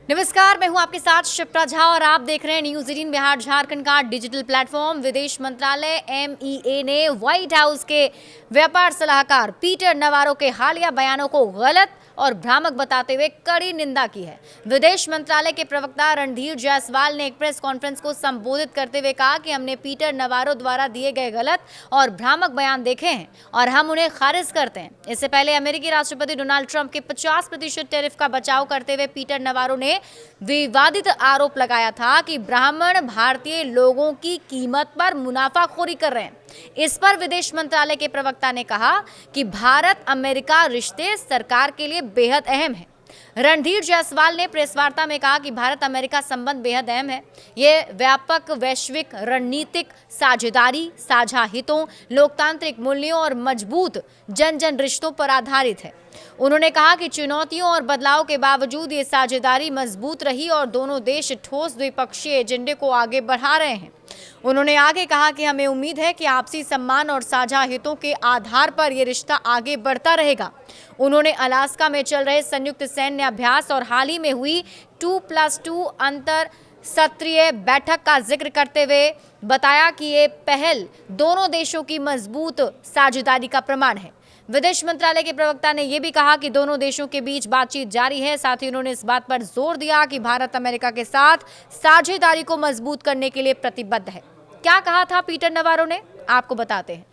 नमस्कार, मैं हूं आपके साथ शिप्रा झा और आप देख रहे हैं न्यूज 18 बिहार झारखंड का डिजिटल प्लेटफॉर्म। विदेश मंत्रालय MEA ने व्हाइट हाउस के व्यापार सलाहकार पीटर नवारो के हालिया बयानों को गलत और भ्रामक बताते हुए कड़ी निंदा की है। विदेश मंत्रालय के प्रवक्ता रणधीर जायसवाल ने एक प्रेस कॉन्फ्रेंस को संबोधित करते हुए कहा कि हमने पीटर नवारो द्वारा दिए गए गलत और भ्रामक बयान देखे हैं और हम उन्हें खारिज करते हैं। इससे पहले अमेरिकी राष्ट्रपति डोनाल्ड ट्रंप के 50% टैरिफ का बचाव करते हुए पीटर नवारो ने विवादित आरोप लगाया था कि ब्राह्मण भारतीय लोगों की कीमत पर मुनाफाखोरी कर रहे हैं। इस पर विदेश मंत्रालय के प्रवक्ता ने कहा कि भारत अमेरिका रिश्ते सरकार के लिए बेहद अहम है। रणधीर जायसवाल ने प्रेस वार्ता में कहा कि भारत अमेरिका संबंध बेहद अहम है। ये व्यापक वैश्विक रणनीतिक साझेदारी, साझा हितों, लोकतांत्रिक मूल्यों और मजबूत जन जन रिश्तों पर आधारित है। उन्होंने कहा कि चुनौतियों और बदलाव के बावजूद ये साझेदारी मजबूत रही और दोनों देश ठोस द्विपक्षीय एजेंडे को आगे बढ़ा रहे हैं। उन्होंने आगे कहा कि हमें उम्मीद है कि आपसी सम्मान और साझा हितों के आधार पर यह रिश्ता आगे बढ़ता रहेगा। उन्होंने अलास्का में चल रहे संयुक्त सैन्य अभ्यास और हाल ही में हुई 2+2 अंतर सत्रीय बैठक का जिक्र करते हुए बताया कि ये पहल दोनों देशों की मजबूत साझेदारी का प्रमाण है। विदेश मंत्रालय के प्रवक्ता ने यह भी कहा कि दोनों देशों के बीच बातचीत जारी है। साथ ही उन्होंने इस बात पर जोर दिया कि भारत अमेरिका के साथ साझेदारी को मजबूत करने के लिए प्रतिबद्ध है। क्या कहा था पीटर नवारो ने, आपको बताते हैं।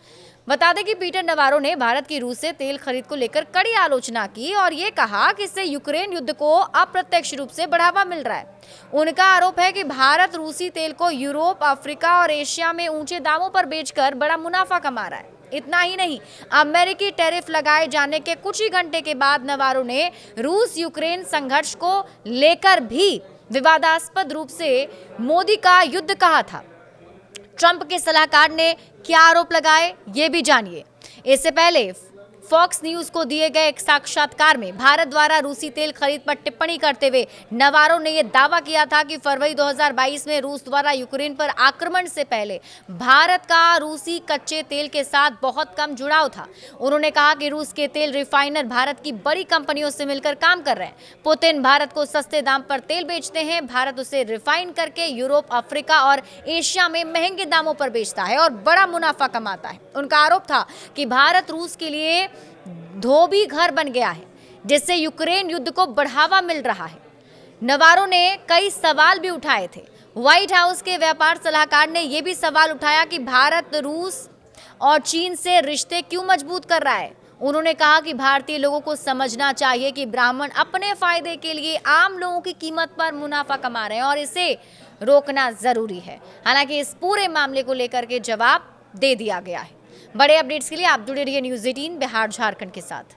बता दें कि पीटर नवारो ने भारत की रूस से तेल खरीद को लेकर कड़ी आलोचना की और ये कहा कि इससे यूक्रेन युद्ध को अप्रत्यक्ष रूप से बढ़ावा मिल रहा है। उनका आरोप है कि भारत रूसी तेल को यूरोप, अफ्रीका और एशिया में ऊंचे दामों पर बेचकर बड़ा मुनाफा कमा रहा है। इतना ही नहीं, अमेरिकी टैरिफ लगाए जाने के कुछ ही घंटे के बाद नवारो ने रूस यूक्रेन संघर्ष को लेकर भी विवादास्पद रूप से मोदी का युद्ध कहा था। ट्रंप के सलाहकार ने क्या आरोप लगाए, ये भी जानिए। इससे पहले फॉक्स न्यूज को दिए गए एक साक्षात्कार में भारत द्वारा रूसी तेल खरीद पर टिप्पणी करते हुए नवारो ने यह दावा किया था कि फरवरी 2022 में रूस द्वारा यूक्रेन पर आक्रमण से पहले भारत का रूसी कच्चे तेल के साथ बहुत कम जुड़ाव था। उन्होंने कहा कि रूस के तेल रिफाइनर भारत की बड़ी कंपनियों से मिलकर काम कर रहे हैं। पुतिन भारत को सस्ते दाम पर तेल बेचते हैं, भारत उसे रिफाइन करके यूरोप, अफ्रीका और एशिया में महंगे दामों पर बेचता है और बड़ा मुनाफा कमाता है। उनका आरोप था कि भारत रूस के लिए धोबी घर बन गया है, जिससे यूक्रेन युद्ध को बढ़ावा मिल रहा है। नवारो ने कई सवाल भी उठाए थे। व्हाइट हाउस के व्यापार सलाहकार ने यह भी सवाल उठाया कि भारत रूस और चीन से रिश्ते क्यों मजबूत कर रहा है। उन्होंने कहा कि भारतीय लोगों को समझना चाहिए कि ब्राह्मण अपने फायदे के लिए आम लोगों की कीमत पर मुनाफा कमा रहे हैं और इसे रोकना जरूरी है। हालांकि इस पूरे मामले को लेकर के जवाब दे दिया गया है। बड़े अपडेट्स के लिए आप जुड़े रहिए न्यूज 18 बिहार झारखंड के साथ।